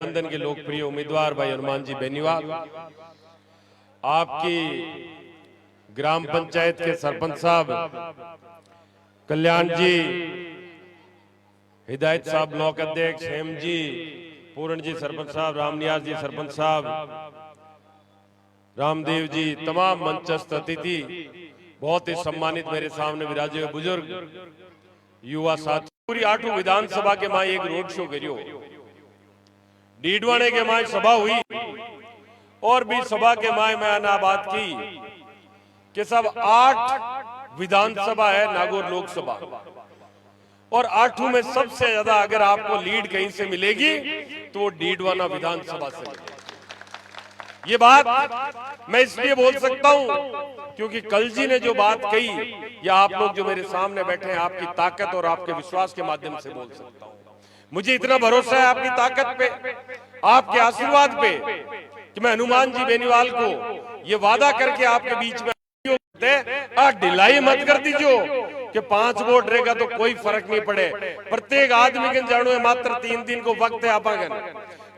गठबंधन के लोकप्रिय उम्मीदवार भाई हनुमान जी बेनीवाल, आपकी ग्राम पंचायत के सरपंच साहब कल्याण जी, हिदायत साहब ब्लॉक अध्यक्ष हेम जी, पूर्ण जी सरपंच साहब, रामनियाज जी सरपंच साहब, रामदेव जी, तमाम मंचस्थ अतिथि, बहुत ही सम्मानित मेरे सामने विराजे हुए बुजुर्ग, युवा साथी, पूरी 8 विधानसभा के माए एक रोड शो करियो, डीडवाने के माए सभा हुई और भी सभा के माए मैं ना बात की कि सब 8 विधानसभा है नागौर लोकसभा और 8 में सबसे ज्यादा अगर आपको लीड कहीं से मिलेगी तो वो डीडवाना विधानसभा से मिलेगी। ये बात मैं इसलिए बोल सकता हूं क्योंकि कल जी ने जो बात कही या आप लोग जो मेरे सामने बैठे हैं आपकी ताकत और आपके विश्वास के माध्यम से बोल सकता हूं। मुझे इतना भरोसा है आपकी ताकत पे, आपके आशीर्वाद पे कि मैं हनुमान जी बेनीवाल को ये वादा करके आपके बीच में ढिलाई मत कर दीजिए कि 5 वोट रहेगा तो कोई फर्क नहीं पड़े। प्रत्येक आदमी के जानो है मात्र 3 दिन को वक्त है आपागन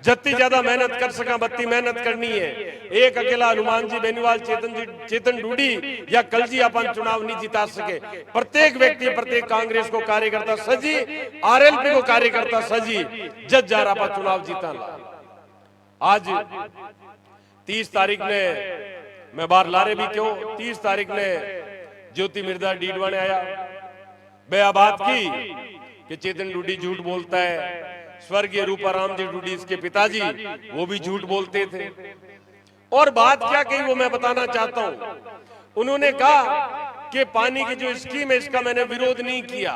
जत्ती ज्यादा मेहनत कर सका बत्ती मेहनत करनी है। एक अकेला हनुमान जी बेनीवाल चेतन डूडी या कल जी अपन चुनाव नहीं जिता सके। प्रत्येक व्यक्ति प्रत्येक कांग्रेस को कार्यकर्ता सजी, आरएलपी को कार्यकर्ता सजी जज जा रहा चुनाव जीता। आज 30 तारीख ने मैं बाहर लारे भी क्यों 30 तारीख ने ज्योति मिर्दा डीडवा ने आया बया बात की कि चेतन डूडी झूठ बोलता है, स्वर्गीय रूपाराम जी डूडी इसके पिताजी वो भी झूठ बोलते थे। और बात क्या कही वो मैं बताना चाहता हूं। उन्होंने कहा कि पानी की जो स्कीम है इसका मैंने विरोध नहीं किया,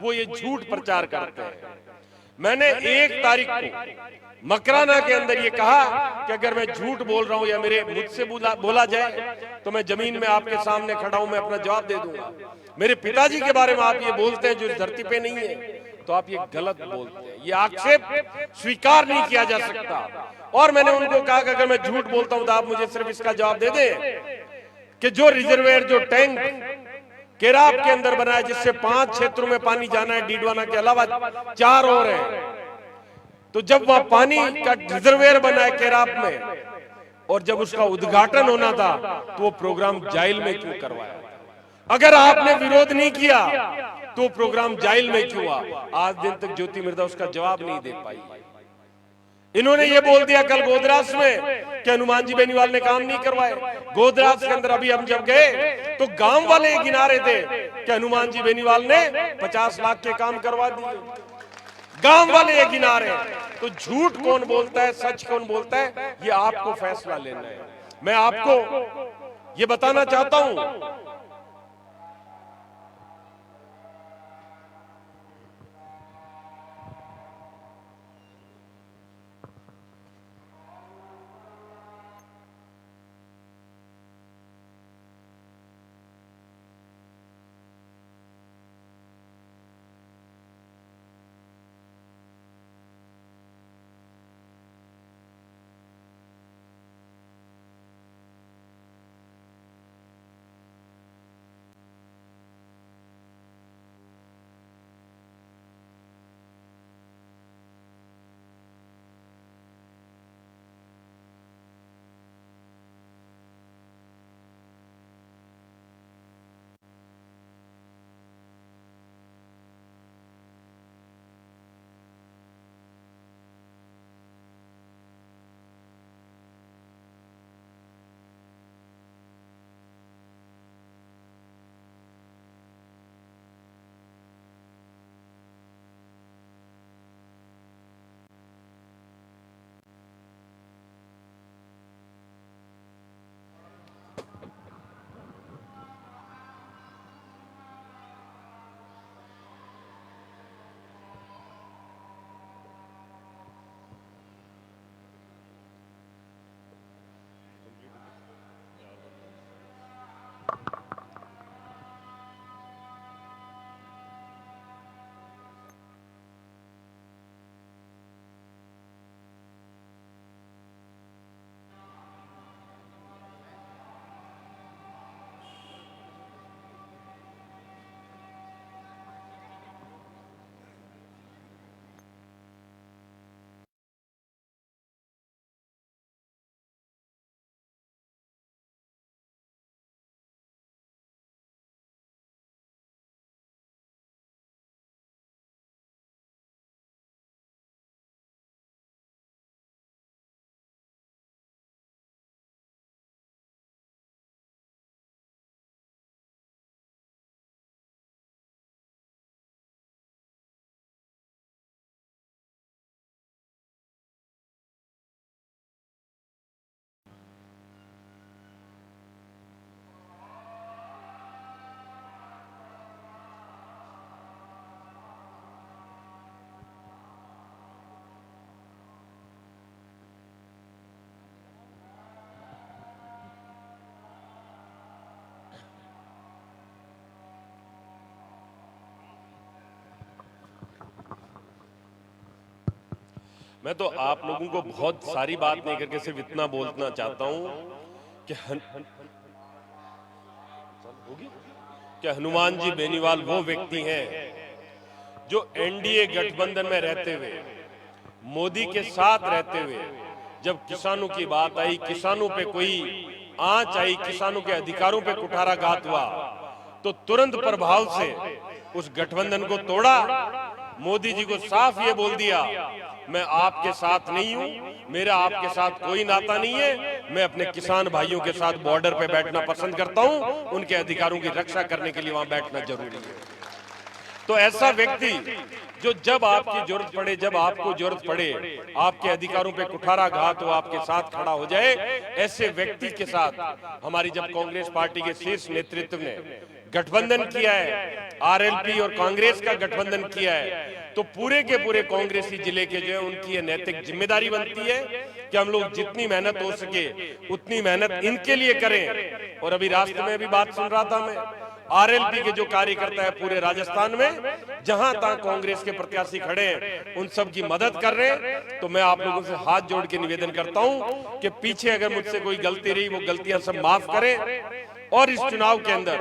वो ये झूठ प्रचार करते हैं। मैंने 1 तारीख को मकराना के अंदर ये कहा कि अगर मैं झूठ बोल रहा हूं या मेरे मुझसे बोला जाए तो मैं जमीन में आपके सामने खड़ा हूं, मैं अपना जवाब दे दूंगा। मेरे पिताजी के बारे में आप ये बोलते हैं जो इस धरती पे नहीं है तो आप ये गलत बोलते हैं, ये आक्षेप स्वीकार नहीं किया जा सकता। और मैंने उनको कहा कि अगर मैं झूठ बोलता हूं तो आप मुझे सिर्फ इसका जवाब दे दें कि जो रिजर्वेयर जो टैंक केराब के अंदर बना है जिससे 5 क्षेत्रों में पानी जाना है, डीडवाना के अलावा 4 और हैं, तो जब वह पानी का रिजर्वेयर बना है केराब में और जब उसका उद्घाटन होना था तो वो प्रोग्राम जाइल में क्यों करवाया? अगर आपने विरोध नहीं किया तो प्रोग्राम जाइल में क्यों हुआ? आज दिन तक ज्योति मिर्दा उसका जवाब नहीं दे पाई। इन्होंने ये बोल दिया कल गोदरास में कि हनुमान जी बेनीवाल ने काम नहीं करवाए। गोदरास के अंदर अभी हम जब गए तो गांव वाले ये गिना रहे थे कि हनुमान जी बेनीवाल ने 50 लाख के काम करवा दिए। गांव वाले ये गिना रहे हैं। तो झूठ कौन बोलता है, सच कौन बोलता है, ये आपको फैसला लेना है। मैं आपको ये बताना चाहता हूं मैं तो आप लोगों को बहुत सारी बात नहीं करके सिर्फ इतना बोलना चाहता हूं कि हनुमान जी बेनीवाल वो व्यक्ति हैं जो एनडीए गठबंधन में रहते हुए, मोदी के साथ रहते हुए, जब किसानों की बात आई, किसानों पे कोई आंच आई, किसानों के अधिकारों पे कुठाराघात हुआ, तो तुरंत प्रभाव से उस गठबंधन को तोड़ा। मोदी जी को साफ ये बोल दिया, मैं आपके साथ नहीं हूं, मेरा आपके साथ कोई नाता नहीं है, मैं अपने किसान भाइयों के साथ बॉर्डर पे बैठना पसंद करता हूं, उनके अधिकारों की रक्षा करने के लिए वहां बैठना जरूरी है। तो ऐसा व्यक्ति जो जब आपकी जरूरत पड़े, जब आपको जरूरत पड़े, आपके अधिकारों पे कुठाराघात हो, आपके साथ खड़ा हो जाए, ऐसे व्यक्ति के साथ हमारी जब कांग्रेस पार्टी के शीर्ष नेतृत्व ने गठबंधन किया है, आरएलपी और कांग्रेस का गठबंधन किया है, तो पूरे के पूरे कांग्रेसी जिले के जो है उनकी ये नैतिक जिम्मेदारी बनती है कि हम लोग जितनी मेहनत हो सके उतनी मेहनत इनके लिए करें। और अभी रास्ते में भी बात सुन रहा था मैं, आरएलपी के जो कार्यकर्ता है पूरे राजस्थान में, जहां तक कांग्रेस के प्रत्याशी खड़े हैं, उन सब की मदद कर रहे हैं। तो मैं आप लोगों से हाथ जोड़ के निवेदन करता हूं कि पीछे अगर मुझसे कोई गलती रही, वो गलतियां सब माफ करें, और इस चुनाव के अंदर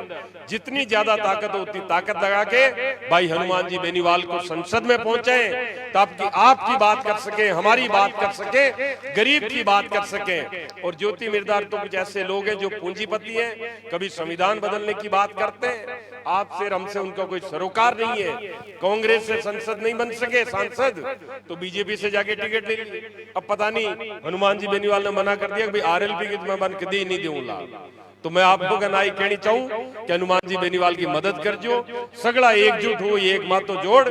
जितनी ज्यादा ताकत हो उतनी ताकत लगा के भाई हनुमान जी बेनीवाल को संसद में पहुंचाएं, ताकि आपकी बात कर सके, हमारी बात कर सके, गरीब की बात कर सके। और ज्योति मिर्धार तो कुछ ऐसे लोग हैं जो पूंजीपति हैं, कभी संविधान बदलने की बात करते हैं, आपसे हमसे उनका कोई सरोकार नहीं है। कांग्रेस से संसद नहीं बन सके सांसद, तो बीजेपी से जाके टिकट ले ली। अब पता नहीं हनुमान जी बेनीवाल ने मना कर दिया कि भाई आरएलपी की मैं बन कभी नहीं दूंगा। तो मैं आपको कहना कहनी चाहूं कि हनुमान जी बेनीवाल की मदद कर जो, सगड़ा एकजुट हो, एक मातो जोड़,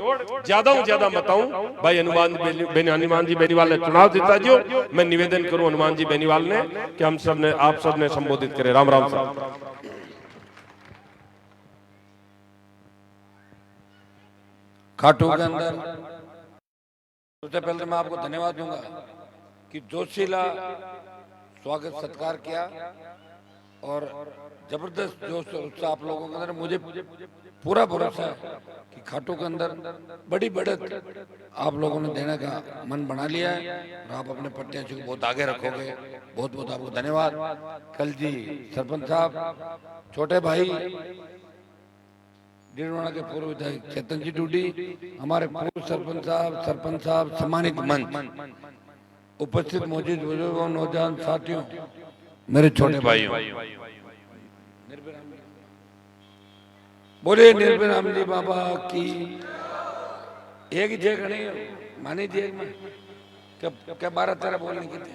ज्यादा बताऊं भाई हनुमान जी बेनीवाल ने चुनाव जीता जो। मैं निवेदन करूं हनुमान जी बेनीवाल ने कि हम सब ने, आप सब ने संबोधित करे। राम राम साहब। खाटू के अंदर सबसे पहले तो मैं आपको धन्यवाद दूंगा कि जोशीला स्वागत सत्कार किया और जबरदस्त जोश और उत्साह आप लोगों के अंदर। मुझे पूरा भरोसा है कि खाटू के अंदर बड़ी बढ़त आप लोगों ने देने का मन बना लिया है और आप अपने प्रत्याशी को बहुत आगे रखोगे। बहुत बहुत आपको धन्यवाद। कल जी सरपंच साहब, छोटे भाई डीडवाना के पूर्व विधायक चेतन जी डूडी, हमारे पूर्व सरपंच साहब, सम्मानित मंच, उपस्थित मौजूद बुजुर्गों, नौजवान साथियों, मेरे छोटे भाइयों, बोले निर्भय राम जी बाबा की। एक जय खड़े मानी जी में क्या 12-13 बोलने की थी।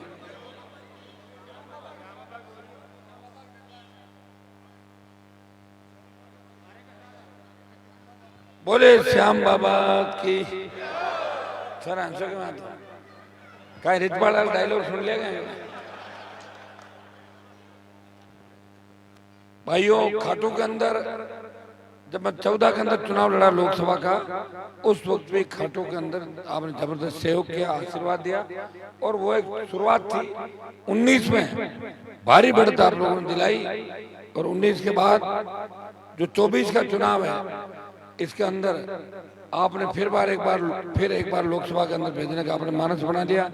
बोले श्याम बाबा की। सर आंसर के बात का रितपाल डायलॉग सुन लेगा भाइयों। खाटू के अंदर जब मैं 14 के अंदर चुनाव लड़ा लोकसभा का, उस वक्त भी खाटू के अंदर आपने जबरदस्त सहयोग किया, आशीर्वाद दिया और वो एक शुरुआत थी। 19 में भारी बढ़त आप लोगों ने दिलाई और 19 के बाद जो 24 का चुनाव है, इसके अंदर आपने फिर एक बार लोकसभा के अंदर भेजने का आपने मानस बना लिया।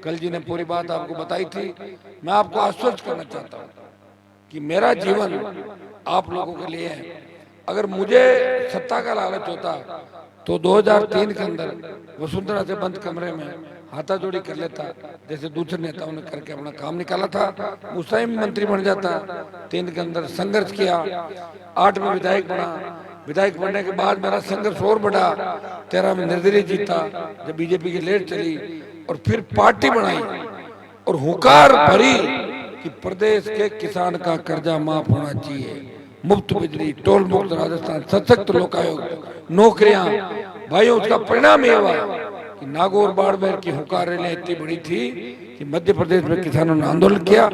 कल जी ने पूरी बात आपको बताई थी। मैं आपको आश्वस्त करना चाहता हूँ कि मेरा जीवन आप लोगों के लिए है। अगर मुझे सत्ता का लालच होता तो 2003 के अंदर वसुंधरा से बंद कमरे में हाथाजोड़ी कर लेता, जैसे दूसरे नेताओं ने करके अपना काम निकाला था। उस टाइम मंत्री बन जाता। 3 के अंदर संघर्ष किया, 8 में विधायक बना। विधायक बनने के बाद मेरा संघर्ष और बढ़ा। 13 में निर्दलीय जीता जब बीजेपी की लेट चली और फिर पार्टी बनाई और हुंकार भरी कि प्रदेश के किसान का कर्जा माफ होना चाहिए, मुफ्त बिजली, टोल मुक्त राजस्थान, सशक्त लोकायोग, नौकरियां। भाइयों, उसका परिणाम ये हुआ कि नागौर बाड़मेर की हुंकार रैलियां इतनी बड़ी थी कि मध्य प्रदेश में किसानों ने आंदोलन किया,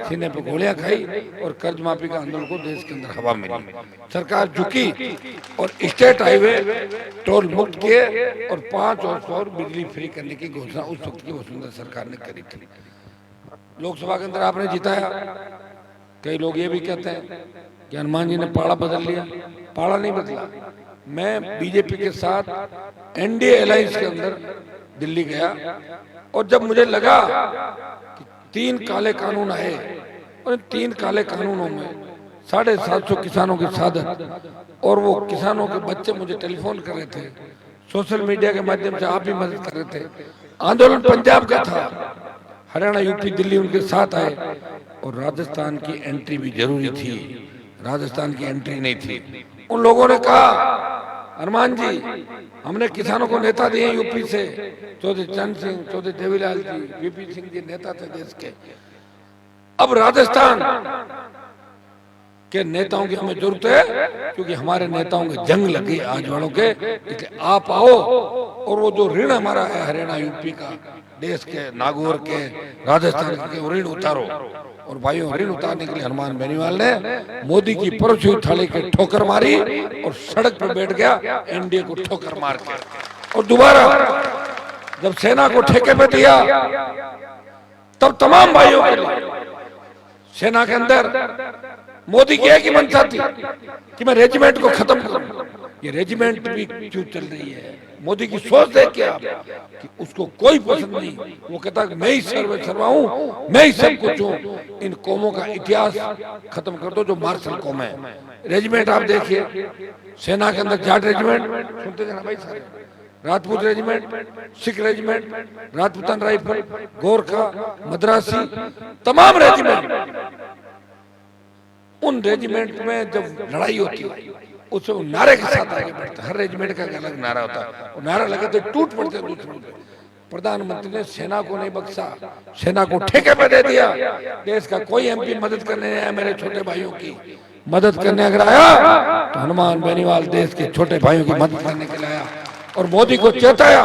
सीने पर गोलियां खाई और कर्ज माफी का आंदोलन को देश के अंदर हवा मिली। सरकार झुकी और स्टेट हाईवे टोल मुक्त किए और 5 और बिजली फ्री करने की घोषणा उस वक्त की वसुंधरा सरकार ने करी थी। लोकसभा के अंदर आपने जिताया। कई लोग ये भी कहते हैं कि हनुमान जी ने पाड़ा बदल लिया। पाड़ा नहीं बदला। मैं बीजेपी के साथ एनडीए अलायंस के अंदर दिल्ली गया और जब मुझे लगा कि 3 काले कानून आए और इन 3 काले कानूनों में 750 किसानों की शहादत और वो किसानों के बच्चे मुझे टेलीफोन कर रहे थे, सोशल मीडिया के माध्यम से आप भी मदद कर रहे थे। आंदोलन पंजाब का था, हरियाणा यूपी दिल्ली उनके साथ आए और राजस्थान की एंट्री भी जरूरी थी, राजस्थान की एंट्री नहीं थी। उन लोगों ने कहा हनुमान जी हमने किसानों को नेता दिए यूपी से, चौधरी चंद सिंह, चौधरी देवीलाल जी, वीपी सिंह जी नेता थे देश के, अब राजस्थान के नेताओं की हमें जरूरत है क्योंकि हमारे नेताओं के जंग लगी आज वालों के, इसलिए आप आओ और वो जो ऋण हमारा है हरियाणा यूपी का, देश के नागौर के राजस्थान के ऋण उतारो। और भाइयों ऋण उतारने के लिए हनुमान बेनीवाल ने मोदी की परोसी हुई थाली के ठोकर मारी और सड़क पर बैठ गया एनडीए को ठोकर मार के। और दोबारा जब सेना को ठेके पे दिया तब तमाम भाइयों के लिए सेना के अंदर मोदी की एक ही मंशा थी कि मैं रेजिमेंट को खत्म करूं। ये रेजिमेंट भी क्यों चल रही है, मोदी की सोच देख के आप कि उसको कोई पसंद नहीं, वो कहता है मैं ही सर्वा हूं, मैं ही सब कुछ हूं। इन कौमों का इतिहास खत्म कर दो जो मार्शल कौम है। रेजिमेंट आप देखिए, सेना के अंदर जाट रेजिमेंट, सुनते जाना भाई सारे, Rajput regiment, Sikh regiment, Rajputana rifle, Gorkha, Madrasi, तमाम रेजिमेंट। उन रेजिमेंट में जब लड़ाई होती है उससे वो नारे के साथ आगे बढ़ते, हर रेजिमेंट का अलग नारा होता है, वो नारा लगे तो टूट पड़ते दूसरों पे। प्रधानमंत्री ने सेना को नहीं बख्शा, सेना को ठेके पे दे दिया। देश का कोई एमपी मदद करने नहीं आया, मेरे छोटे भाइयों की मदद करने अगर आया तो हनुमान बेनीवाल देश के छोटे भाइयों की मदद करने के लिए आया और मोदी को चेताया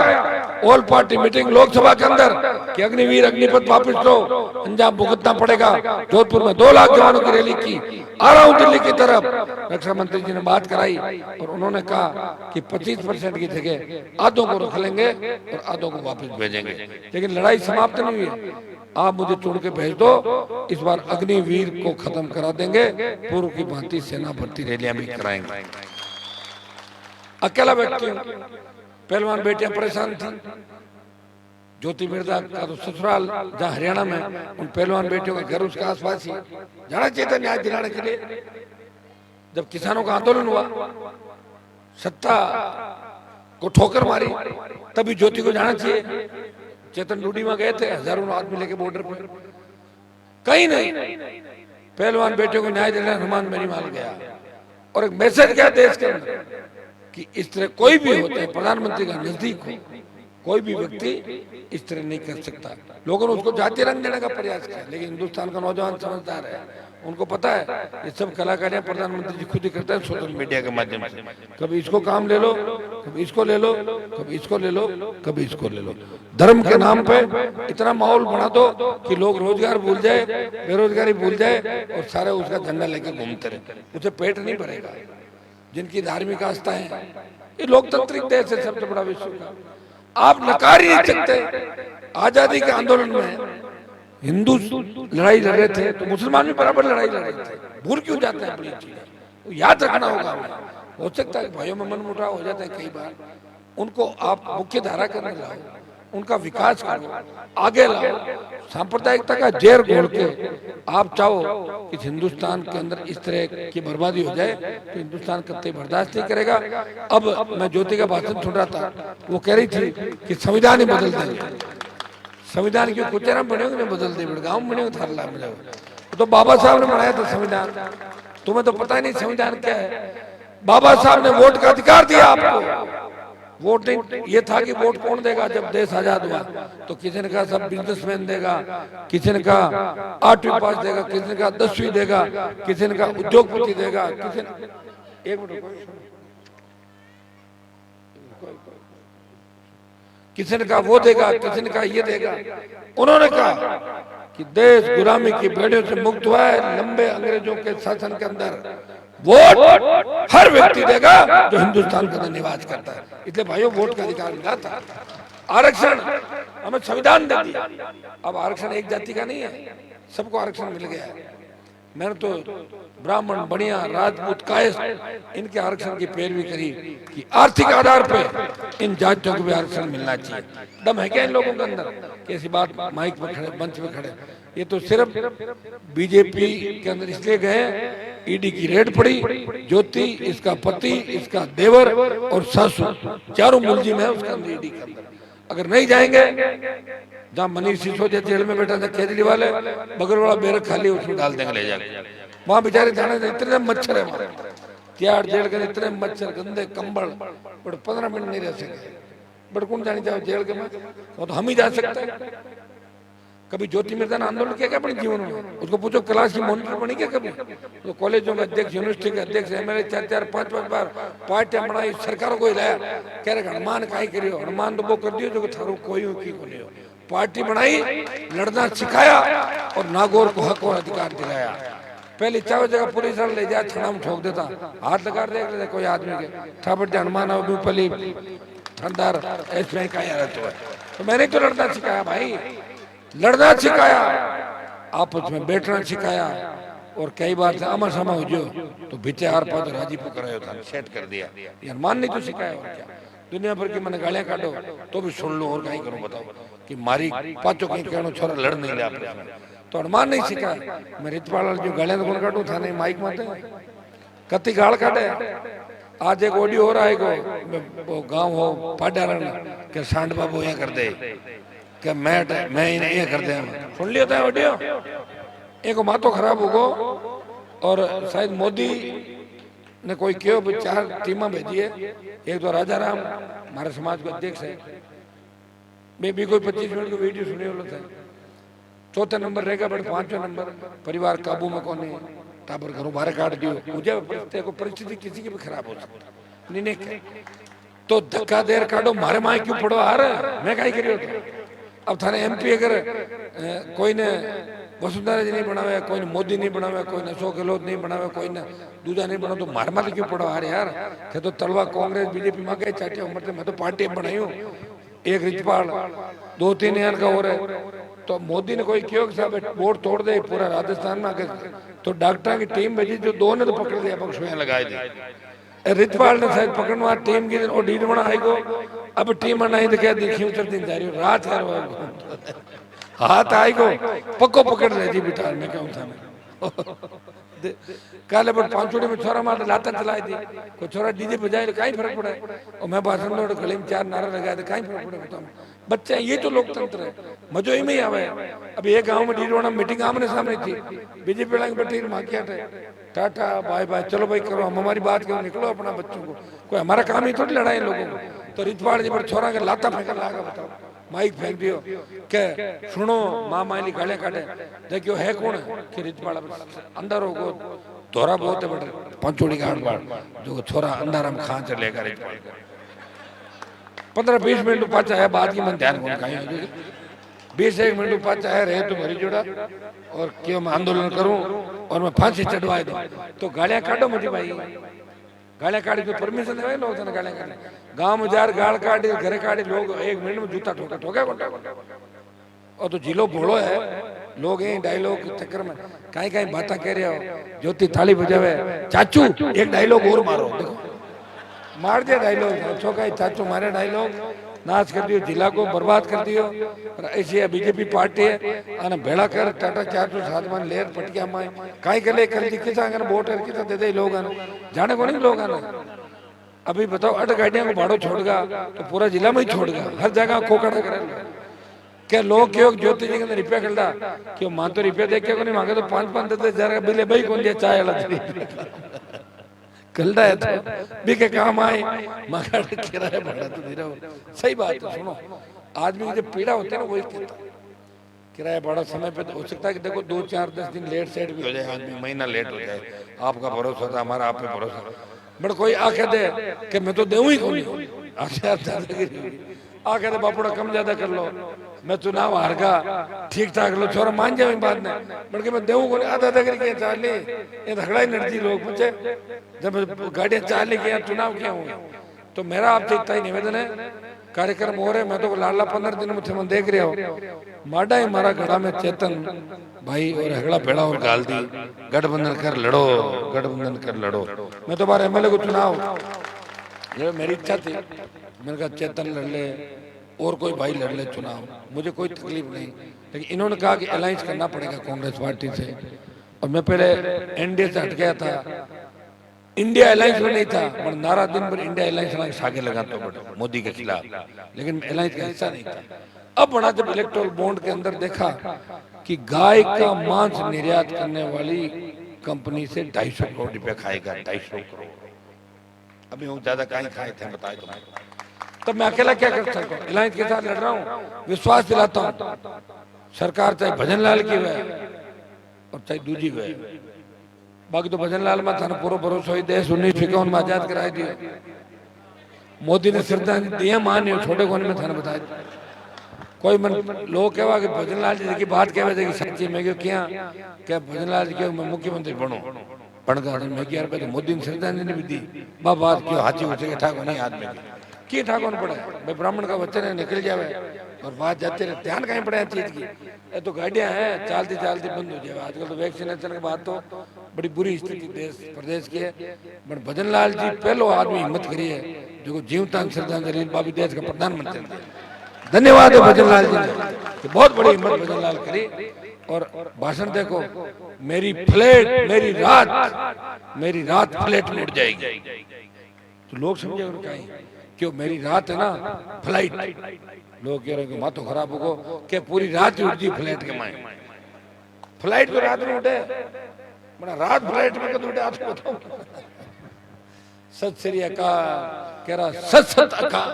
ऑल पार्टी मीटिंग लोकसभा के अंदर कि अग्निवीर अग्निपथ वापस लो, अंजाम भुगतना पड़ेगा। जोधपुर में 2 लाख जवानों की रैली की, आ रहा हूं दिल्ली की तरफ। रक्षा मंत्री जी ने बात कराई और उन्होंने कहा कि 25% की जगह आधों को रख लेंगे और आधों को वापस भेजेंगे, लेकिन लड़ाई समाप्त नहीं हुई। आप मुझे चुन के भेज दो, इस बार अग्निवीर को खत्म करा देंगे, पूर्व की भांति सेना भर्ती रैलियां भी कराएंगे। अकेला व्यक्ति हूं, पहलवान बेटियां परेशान थी। ज्योति मिर्जा का तो ससुराल जहाँ हरियाणा में, उन पहलवान बेटियों का घर उसके आसपास ही। जाना चाहिए था न्याय दिलाने के लिए। जब किसानों का आंदोलन हुआ, सत्ता को ठोकर मारी, तभी ज्योति को जाना चाहिए। चेतन डूडी में गए थे, हजारों आदमी लेके बॉर्डर पर, कहीं नहीं पहलवान बेटियों को न्याय दिलाने हनुमान बेनीवाल गया और एक मैसेज गया देश के अंदर कि इस तरह कोई भी होता है, प्रधानमंत्री का नजदीक हो, कोई भी व्यक्ति इस तरह नहीं कर सकता। लोगों ने उसको जातीय रंग देने का प्रयास किया, लेकिन हिंदुस्तान का नौजवान समझदार है, उनको पता है ये सब कलाकारियां प्रधानमंत्री जी खुद ही करते हैं सोशल मीडिया के माध्यम से। कभी इसको काम ले लो, कभी इसको ले लो, कभी इसको ले लो, कभी इसको ले लो। धर्म के नाम पे इतना माहौल बना दो कि लोग रोजगार भूल जाए, बेरोजगारी भूल जाए और सारे उसका झंडा लेकर घूमते रहे, उसे पेट नहीं भरेगा। जिनकी धार्मिक आस्था है, ये लोकतांत्रिक देश है सबसे बड़ा विश्व का, आप नकार ही नहीं सकते। आजादी के आंदोलन में हिंदू लड़ाई लड़ रहे थे तो मुसलमान भी बराबर लड़ाई लड़ रहे थे। भूल क्यों जाते हैं अपनी चीजें, याद रखना होगा हमें। हो सकता है भाइयों में मनमुटाव हो जाता है कई बार, उनको आप मुख्य धारा करने लाओ, उनका विकास करो, आगे लाओ। सांप्रदायिकता का जहर घोल के आप चाहो कि हिंदुस्तान के अंदर इस तरह की बर्बादी हो जाए तो हिंदुस्तान कतई बर्दाश्त नहीं करेगा। अब मैं ज्योति का भाषण सुन रहा था, वो कह रही थी कि संविधान ही बदल देंगे। संविधान क्यों कुछ ना बने नहीं बदल दे, गाँव बने थारला में तो बाबा साहब ने बनाया था संविधान, तुम्हें तो पता ही नहीं संविधान क्या है। बाबा साहब ने वोट का अधिकार दिया आपको। वोट नहीं, ये था कि वोट कौन देगा जब देश आजाद हुआ, तो किसी ने कहा सब बिजनेसमैन देगा, किसी ने कहा 8वीं पास देगा, किसी ने कहा 10वीं देगा, किसी ने कहा उद्योगपति देगा, किसी ने एक मिनट किसी ने कहा वो देगा, किसी ने कहा ये देगा। उन्होंने कहा कि देश गुलामी की बेड़ियों से मुक्त हुआ है लंबे अंग्रेजों के शासन के अंदर, वोट हर व्यक्ति देगा जो हिंदुस्तान के अंदर निवास करता है। इसलिए भाइयों वोट का अधिकार मिला था। आरक्षण हमें संविधान दे दिया, अब आरक्षण एक जाति का नहीं है, सबको आरक्षण मिल गया है। मैंने तो ब्राह्मण बढ़िया राजपूत कायस्थ इनके आरक्षण की पैरवी करी कि आर्थिक आधार पे इन जातियों को भी आरक्षण मिलना चाहिए। दम है क्या इन लोगों के अंदर? कैसी बात माइक पे खड़े, मंच पे खड़े। ये तो सिर्फ बीजेपी के अंदर इसलिए गए, ईडी की रेड पड़ी, ज्योति, इसका पति, इसका देवर और सासू चारों मुलजिम है उसके अंदर, ईडी के अंदर। अगर नहीं जाएंगे, जहाँ मनीष सिसोदिया जेल में बैठा था केजरीवाल है, बगरवाड़ा बैरक खाली उसमें डाल देंगे ले जाकर। वहां बेचारे जाने इतने मच्छर है वहां, तिहाड़ जेल के इतने मच्छर, गंदे कंबल, बट 15 मिनट नहीं रह सके। बट कौन जानी चाहो जेल के में, वो तो हम ही जा सकते हैं। कभी ज्योति मैदान आंदोलन किया क्या अपने जीवन में? उसको पूछो क्लास की मॉनिटर बनी क्या कभी? तो कॉलेजों के अध्यक्ष, यूनिवर्सिटी के अध्यक्ष, एमएलए 4-4, 5-5 बार पार्टियां बनाई, सरकारों को हिलाया, कह रहे हनुमान का ही करियो, हनुमान तो वो कर दियो जो थारो कोई हो की को नहीं हो। पार्टी बनाई, लड़ना सिखाया और नागौर को हक और अधिकार दिलाया। पहले चारों जगह पुलिस वाले ले जाए, छाना में ठोक देता, हाथ लगा देख लेते कोई आदमी के, ठापट हनुमान पली ठंडार ऐसे का रहता है। तो मैंने तो लड़ना सिखाया भाई, लड़ना सिखाया, आपस में बैठना सिखाया, और कई बार से आमा सामा हो जो तो बीचे आर पार राजी पुकारा था, सेट कर दिया। यार मान नहीं तो सिखाया, और क्या दुनिया भर की मैंने गालियां काटो तो भी सुन लो, और कहीं करो बताओ कि मारी पाचो कहीं कहनो छोरा लड़ नहीं ले आपस में, तो हनुमान नहीं सिखाया। मैं रितपाल जो गालियां तो कौन काटू था नहीं, माइक माते कति गाल काटे। आज एक ऑडियो हो रहा है वो गांव हो पाडारण के सांड बाबू यहाँ कर दे क्या मैं ये करते हैं, सुन लिया था ऑडियो। एक मातो खराब होगो, और शायद मोदी ने कोई क्यों 4 टीमा भेजी है। एक तो राजा राम हमारे समाज के अध्यक्ष है, मैं भी कोई 25 मिनट की वीडियो सुने वाला था। चौथे नंबर रहेगा, बट 5वें नंबर परिवार काबू में कौन है, टाबर घरों बाहर काट दियो, मुझे परिस्थिति किसी की भी खराब हो सकती नहीं। तो धक्का देर काटो, मारे माए क्यों पड़ो आ रहा, मैं कहीं करियो। अब थाने एमपी अगर कोई ने वसुंधरा जी नहीं बनावे, कोई ने मोदी नहीं बनावे, कोई ने अशोक गहलोत नहीं बनावे, कोई ने दूजा नहीं बना, तो मार मार क्यों पड़ो आ रहे यार। थे तो तलवा कांग्रेस बीजेपी में गए चाटे उम्र, मैं तो पार्टी बनाई हूँ, एक रिचपाल 2-3 यार का हो रहा। तो मोदी ने कोई क्यों साहब बोर्ड तोड़ दे पूरा राजस्थान में आके, तो डॉक्टर की टीम भेजी, जो 2 ने तो पकड़ लिया, पक्षों लगाए थे। रितपाल ने शायद पकड़वा टीम की, और डीड बना आई को अब टीम बनाई तो क्या देखी उतर दिन जा रही हो रात कर हाथ आई को पक्को पकड़ ले जी बेटा, मैं क्या था काले पर 5 में छोरा मार लाता चलाई थी, कोई छोरा डीजे बजाए तो कहीं फर्क पड़ा, और मैं भाषण में गले में 4 नारा लगाया तो कहीं फर्क पड़ा। बच्चे ये तो लोकतंत्र है, मजो ही में ही आवे। अब एक गांव में डीडवाना मीटिंग आमने सामने थी, बीजेपी वाला बैठी माकिया टाटा बाय बाय, चलो भाई करो, हम हमारी बात करो, निकलो अपना बच्चों को, कोई हमारा काम ही थोड़ी लड़ाई लोगों को। तो रितवाड़ जी पर छोरा के लाता फेंकने लगा, बताओ माइक फेंक दियो के सुनो माँ मायली गालियां काटे, देखियो है कौन है कि रितवाड़ अंदर होगो धोरा बहुत है बटे पंचोड़ी का बाड़ जो छोरा अंदर हम खां चले लेकर 15-20 मिनट पाचा है, बाद की मन ध्यान कौन कहीं 20-1 मिनट पाचा है रहे तो भरी जोड़ा, और क्यों मैं आंदोलन करूं और मैं फांसी चढ़वाए दूं, तो गालियां काटो मुझे भाई, गालियां काटी तो परमिशन है लोग गालियां काटे, गांव में जार गाल काटी घरे काटी, लोग 1 मिनट में जूता ठोका ठोका कोटा, और तो जिलो भोलो है, लोग यही डायलॉग चक्कर में कहीं कहीं बातें कह रहे हो, ज्योति थाली बजावे चाचू एक डायलॉग और मारो, देखो मार दिया डायलॉग, छोका चाचू मारे डायलॉग, नाश कर दियो, जिला को बर्बाद कर दियो। और ऐसी बीजेपी पार्टी है आना भेड़ा कर टाटा 407 लेर पटिया माए काई गले कर दी किसा अगर वोट कर किसा दे दे लोग जाने को नहीं लोग आना। अभी बताओ 8 गाड़ियां को भाड़ो छोड़गा तो पूरा जिला में ही छोड़गा, हर जगह खोखड़ा करेगा। क्या लोग क्यों ज्योति जी के अंदर रुपया खिलता क्यों मां तो रुपया देख के को नहीं मांगे तो 5-5 10,000 बिले भाई कौन दिया चाय वाला कलड़ा है तो भी के काम आए मगर किराया भाड़ा तो दे रहा हो। सही बात है, सुनो आदमी की जब पीड़ा होती है ना वही कहता है। किराया भाड़ा समय पे तो हो सकता है कि देखो 2-4-10 दिन लेट सेट भी हो जाए, आदमी महीना लेट हो जाए, आपका भरोसा था हमारा आप पे भरोसा, बट कोई आके दे कि मैं तो देऊं ही कौन आके दे बापड़ा कम ज्यादा कर लो, मैं चुनाव हार गा ठीक ठाक लो छोरा मान जाए बात में, बल्कि मैं देऊं को आधा करके चाल ली ये झगड़ा ही नड़ती लोग बच्चे जब गाड़ियां चाल ली गया चुनाव क्या हुए। तो मेरा आपसे इतना ही निवेदन है कार्यक्रम हो रहे, मैं तो लाडला 15 दिन में थे, मैं देख रहा हूँ माडा ही मारा गढ़ा में चेतन भाई और हगड़ा भेड़ा और गाल दी, गठबंधन कर लड़ो, गठबंधन कर लड़ो। मैं तो बार एमएलए को चुनाव, ये मेरी इच्छा थी, मैंने कहा चेतन लड़ ले और कोई भाई लड़ ले चुनाव, मुझे कोई तकलीफ नहीं, लेकिन इन्होंने कहा कि अलायंस करना पड़ेगा कांग्रेस पार्टी से, और मैं पहले एनडीए से हट गया था, इंडिया अलायंस में नहीं था, पर नारा दिन भर इंडिया अलायंस आगे लगा तो मोदी के खिलाफ, लेकिन अलायंस का हिस्सा नहीं था। अब बड़ा जब इलेक्टोरल बॉन्ड के अंदर देखा कि गाय का मांस निर्यात करने वाली कंपनी से 250 करोड़ रुपया खाएगा, 250 करोड़, अभी वो ज्यादा कहीं खाए थे बताए तो, तब मैं अकेला क्या कर सकता हूँ, अलायंस के साथ लड़ रहा हूँ, विश्वास दिलाता हूँ, सरकार चाहे भजन लाल की हुए और चाहे दूजी हुए, बाकी तो भजन लाल में था ना पूरा भरोसा हुई, देश 1951 में आजाद कराई दिया, मोदी ने श्रद्धांजलि दिया मान्य छोटे कोने में था ना बताया, कोई मन लोग कहवा कि भजन लाल जी की बात कहवे थे कि सच्ची, मैं क्यों क्या भजन लाल जी क्यों मैं मुख्यमंत्री बनूं, बन गया मैं क्या रुपए तो मोदी ने श्रद्धांजलि भी दी, बात क्यों हाथी उठे के ठाकुर नहीं आदमी की ठाकुर पड़े भाई, ब्राह्मण का बच्चा है निकल जावे और बात जाते रहे, ध्यान कहीं पड़े चीज की, ये तो गाड़ियां हैं चलती चलती बंद हो जाए, आजकल तो वैक्सीनेशन के बाद तो बड़ी बुरी स्थिति देश प्रदेश की है, बट भजन लाल जी पहलो आदमी हिम्मत करी है जो जीवतान श्रद्धांजलि बाबी देश का प्रधानमंत्री, धन्यवाद है भजन लाल जी ने, बहुत बड़ी हिम्मत भजन लाल करी, और भाषण देखो, मेरी फ्लैट मेरी रात फ्लैट में उड़ जाएगी, तो लोग समझे कहीं क्यों मेरी रात है ना फ्लाइट, लोग कह रहे हैं माथो खराब होगो कि पूरी रात ही उड़ी फ्लाइट के माए, फ्लाइट तो रात में उठे, बड़ा रात फ्लाइट में कद उठे आपको बताओ, सत श्री अकाल कह रहा सत सत अकाल,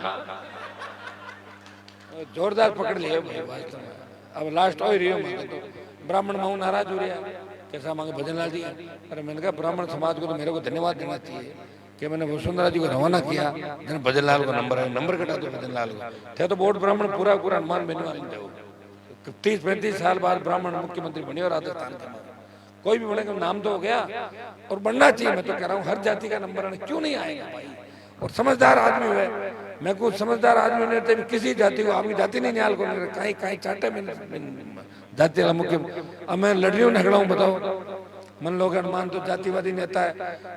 जोरदार पकड़ लिया भाई वास्तव में, अब लास्ट हो ही रही हो, तो ब्राह्मण माऊ नाराज हो रहा है, कैसा मांगे भजन लाल जी, अरे मैंने कहा ब्राह्मण समाज को तो मेरे को धन्यवाद देना चाहिए कि मैंने वसुंधरा जी को रवाना किया, भजन लाल को नंबर है, नंबर कटा दो भजन लाल को, थे तो बोर्ड ब्राह्मण पूरा हनुमान बने वाले थे, 30-35 साल बाद ब्राह्मण मुख्यमंत्री बने और राजस्थान के, कोई भी बनेगा नाम तो हो गया और बनना चाहिए, मैं तो कह रहा हूँ हर जाति का नंबर क्यों नहीं आएगा भाई, और समझदार आदमी हुए, मैं कुछ समझदार आदमी नहीं रहते किसी जाति को, आपकी जाति नहीं न्याल को कहीं कहीं चाटे में जाति वाला मुख्य, अब मैं लड़ रही हूँ झगड़ा हूँ बताओ, मन लोग अनुमान तो जातिवादी नेता है,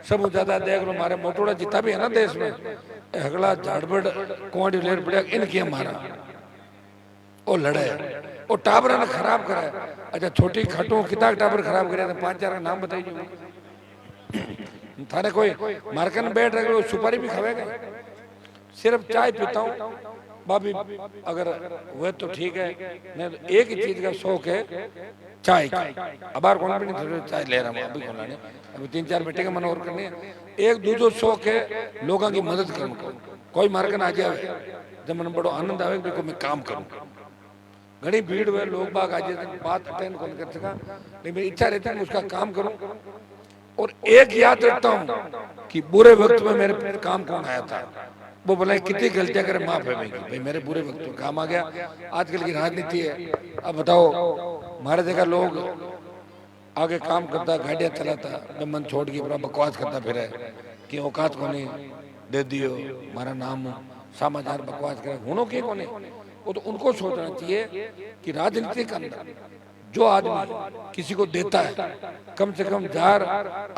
सब ज्यादा देख लो हमारे मोटोड़ा जितना भी है ना देश में, हगड़ा झाड़बड़ कुआड़ी लेर पड़िया इनकी हमारा वो लड़े, वो टाबर ने खराब करा, अच्छा छोटी खाटू कितना टाबर खराब करे, 5-4 का नाम बताइए, थाने कोई मार्कन बैठ रहे सुपारी भी खावेगा, सिर्फ चाय पीता हूँ भाभी, अगर वह तो ठीक है, मैं तो एक ही चीज का शौक है चाय का, अब बार कौन भी नहीं चाय ले रहा हूँ अभी कौन लाने, अभी 3-4 बेटे का मन और करने, एक दूसरा शौक है लोगों की मदद करूँ, कोई मार्कन आ जाए जब मन बड़ो आनंद आवे देखो मैं काम करूँ, घनी भीड़ हुए लोग बाग आ जाते बात अटेंड कौन कर सका, लेकिन मेरी इच्छा रहती है मैं उसका काम करूँ, और एक याद रखता हूँ कि बुरे वक्त में मेरे काम कौन आया था, वो बोला कितनी गलतियां करे माफ है भाई मेरे बुरे वक्त में काम आ गया, आजकल की राजनीति है, अब बताओ हमारे जगह लोग आगे काम करता गाड़ियां चलाता, मैं मन छोड़ के पूरा बकवास करता फिर कि औकात को नहीं दे दियो हमारा नाम समाचार बकवास करे होनो के कोने, वो तो उनको सोचना चाहिए कि राजनीति के अंदर जो आदमी किसी को देता है कम से कम जार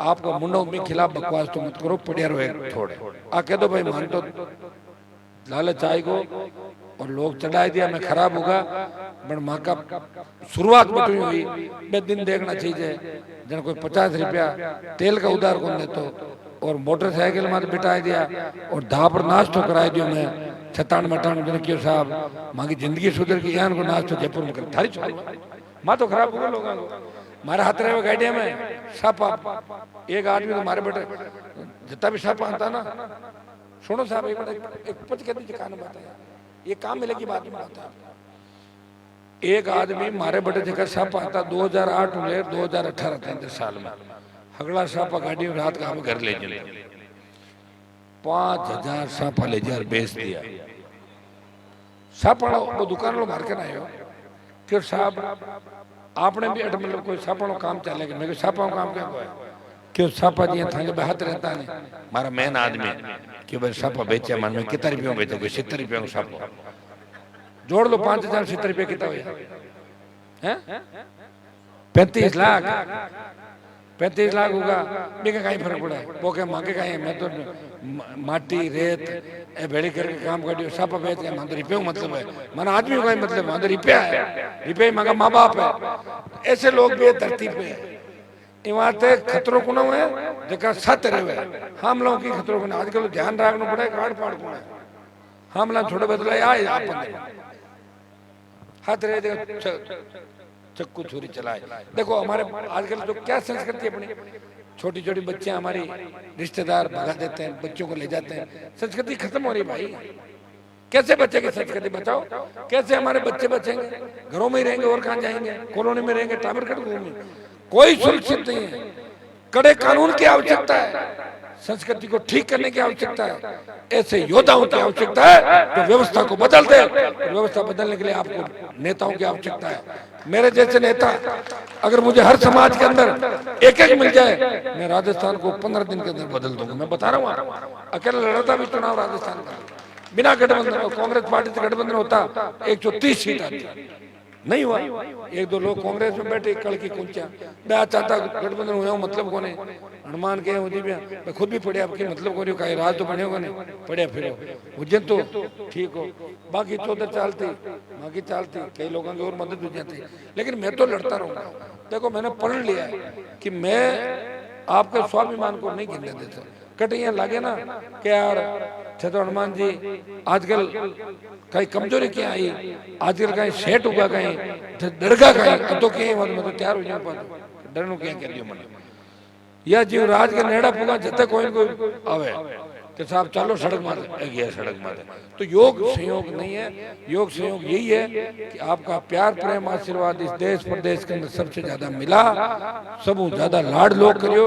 आपका मुंडों में खिलाफ बकवास तो मत करो, पड़िया रहे थोड़े आ कह दो भाई मान तो लालच आएगो और लोग चढ़ाई दिया मैं खराब होगा, बट माँ का शुरुआत बटुई हुई मैं दिन देखना चाहिए, जन कोई 50 रुपया तेल का उधार कौन दे तो, और मोटरसाइकिल में बिठाई दिया और धापर नाश्तो कराई दियो, मैं 57-58 जन क्यों साहब माँ की जिंदगी सुधर की को नाश्तो जयपुर में कर थारी माँ तो खराब होगा लोगों को, हमारे हाथ रहे गाड़िया में सापा, एक आदमी तो हमारे बेटे जितना भी सापा आता ना, सुनो साहब एक पच के कान बात है, ये काम मिले की बात में आता है, एक आदमी हमारे बेटे जगह सापा आता 2008 में 2018 साल में हगड़ा सापा गाड़ी में रात का हम घर ले चले 5000 सापा ले जा बेच दिया, सापा वो दुकान लो मार के ना आयो, फिर साहब आपने भी मतलब कोई सापा काम चलेगा, मैं सापा काम क्या क्यों सापा जी थाने बेहत रहता है मारा मेन आदमी क्यों भाई सापा बेचे मन में कितना रुपयों बेचे कोई 70 रुपयों का सापा जोड़ लो 5,000 70 रुपये कितना हुआ हैं 35 लाख 35 लाख होगा बेका कहीं फर्क पड़ा है वो क्या मांगे कहीं मैं तो माटी रेत ए भेड़ी करके काम कर दियो सापा बेच के मां रुपये मतलब है मन आदमी का मतलब मां रुपया है रुपये मांगा माँ बाप है ऐसे लोग भी धरती पे है इमारते खतरों को ना है जगह सत रहे हम लोगों की खतरों को ना आजकल ध्यान रखना पड़ा काट पाड़ को हम लोग थोड़े बदलाए आए आप हाथ रहे चक्कू छुरी चलाए देखो हमारे आजकल जो क्या संस्कृति अपनी छोटी छोटी बच्चियां हमारी रिश्तेदार भगा देते हैं बच्चों को ले जाते हैं संस्कृति खत्म हो रही भाई कैसे बच्चे की संस्कृति बचाओ कैसे हमारे बच्चे बचेंगे घरों में ही रहेंगे और कहां जाएंगे कॉलोनी में रहेंगे टावर कट घूमेंगे कोई सुरक्षित नहीं है कड़े कानून की आवश्यकता है संस्कृति को ठीक करने की आवश्यकता है ऐसे योद्धाओं की आवश्यकता है जो व्यवस्था को बदल दे व्यवस्था बदलने के लिए आपको नेताओं की आवश्यकता है मेरे जैसे नेता अगर मुझे हर समाज के अंदर एक एक मिल जाए मैं राजस्थान को 15 दिन के अंदर बदल दूंगा मैं बता रहा हूँ अकेला लड़ता भी चुनाव राजस्थान का बिना गठबंधन कांग्रेस पार्टी से गठबंधन होता 130 सीट आती नहीं हुआ एक दो लोग कांग्रेस में बैठे कल की कुंचा मैं चाहता गठबंधन हुआ मतलब कोने हनुमान के मुझे भी मैं खुद भी पढ़िया आपकी मतलब कोने कहीं राज तो बने होगा नहीं पढ़िया फिर मुझे तो ठीक हो बाकी तो उधर चलती बाकी चलती कई लोगों की और मदद हो जाती लेकिन मैं तो लड़ता रहूंगा देखो मैंने पढ़ लिया कि मैं आपके स्वाभिमान को नहीं गिनने देता कटियां लगे ना कि यार तो हनुमान जी आजकल कहीं कमजोरी क्या आई आजकल कहीं सेट होगा कहीं डरगा कहीं तो क्या मैं तो तैयार हो जाऊं डरनो क्या कर दियो मैंने या जीव राज के नेड़ा पुगा जते कोई कोई आवे कि साहब चलो सड़क मार गया सड़क मार तो योग संयोग नहीं है योग संयोग यही है कि आपका प्यार प्रेम आशीर्वाद इस देश प्रदेश के अंदर सबसे ज्यादा मिला सब ज्यादा लाड लोग करियो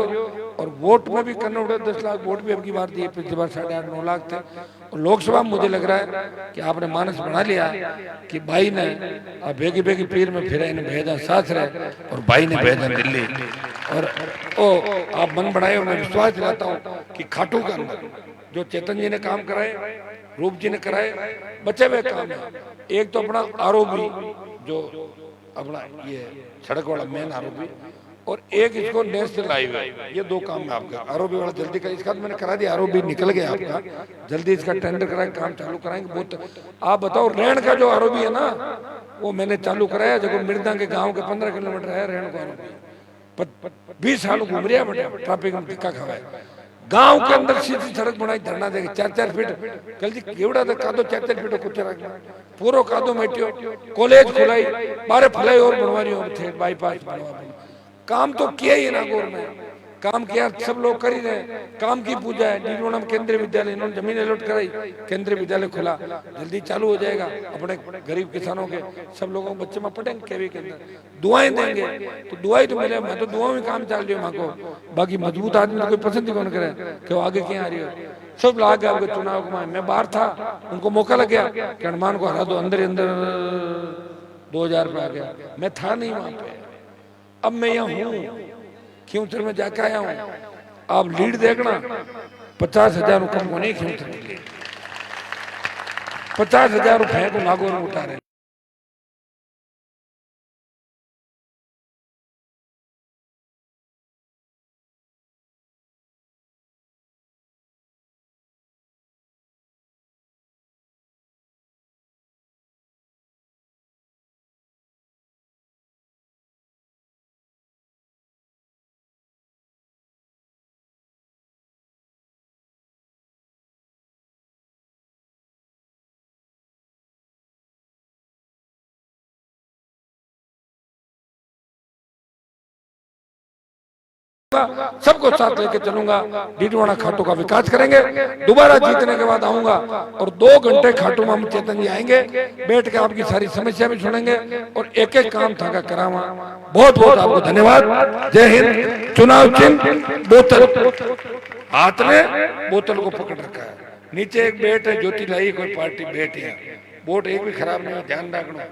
और वोट में भी करना उड़ा 10 लाख वोट भी अब की बार दिए पिछली बार 8.5-9 लाख थे और लोकसभा में मुझे लग रहा है कि आपने मानस बना लिया कि भाई ने बेगी बेगी पीर में फिर इन्हें भेजा साथ रहे और भाई ने भेजा दिल्ली और ओ आप मन बढ़ाए मैं विश्वास दिलाता हूँ कि खाटू के अंदर जो चेतन जी ने काम कराए रूप जी ने कराए बचे हुए काम है एक तो अपना आरोपी जो अपना ये सड़क वाला मेन आरोपी और एक इसको नेशनल हाईवे ये दो काम है आपका आरोपी वाला जल्दी का इसका मैंने करा दिया आरोपी निकल गया आपका जल्दी इसका टेंडर कराए काम चालू कराएंगे बहुत आप बताओ रेण का जो आरोपी है ना वो मैंने चालू कराया जब मिर्दा के गाँव के 15 किलोमीटर है रेण का आरोपी 20 साल घूम रहा है ट्रैफिक में टिक्का खवाए गांव के अंदर सीधी सड़क बनाई धरना देगा 4-4 फीट कल जी केवड़ा तक कादो 4-4 फीट कुछ रखना पूरा कादो मेटियो कॉलेज खुलाई बारे फलाई और बनवारी थे बाईपास बनवा काम तो किया ही नागौर में काम किया सब लोग कर ही रहे काम की पूजा है निर्माण केंद्रीय विद्यालय इन्होंने जमीन अलॉट कराई केंद्रीय विद्यालय खुला जल्दी चालू हो जाएगा अपने गरीब किसानों के सब लोगों को बच्चे में पढ़ेंगे केवी के अंदर दुआएं देंगे तो दुआई तो मिले मैं तो दुआओं में काम चाल रही हूँ माँ को बाकी मजबूत आदमी तो कोई पसंद ही कौन करे कि वो आगे क्या आ रही हो सब लाग गया आपके चुनाव को मैं बाहर था उनको मौका लग गया कि हनुमान को हरा दो अंदर अंदर 2000 पे आ गया मैं था नहीं वहां पे अब मैं यहाँ हूँ खींवसर में जाके आया हूँ आप लीड देखना 50,000 कम होने खींवसर के लिए 50,000 रुपए को नागौर में उठा रहे सबको साथ लेके चलूंगा डीडवाना खाटू का विकास करेंगे दोबारा जीतने के बाद आऊंगा और 2 घंटे खाटू में हम चेतन जी आएंगे बैठ के आपकी सारी समस्या भी सुनेंगे और एक एक काम था का करावा बहुत बहुत आपको धन्यवाद जय हिंद चुनाव चिन्ह बोतल हाथ में बोतल को पकड़ रखा है नीचे एक बेट है ज्योति लाई कोई पार्टी बेट है वोट एक भी खराब नहीं हो ध्यान रखना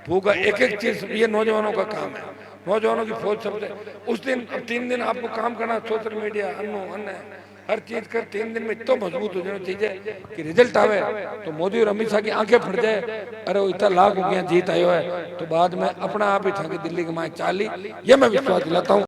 होगा एक एक चीज ये नौजवानों का काम है नौजवानों की फौज सबसे उस दिन 3 दिन आपको काम करना, सोशल मीडिया अन्य हर चीज कर 3 दिन में इतना मजबूत हो जाना चाहिए कि रिजल्ट आवे तो मोदी और अमित शाह की आंखें फट जाए, अरे वो इतना लाख हो गया जीत आयो है, तो बाद में अपना आप ही था कि दिल्ली के माए चाली, ये मैं विश्वास दिलाता हूँ।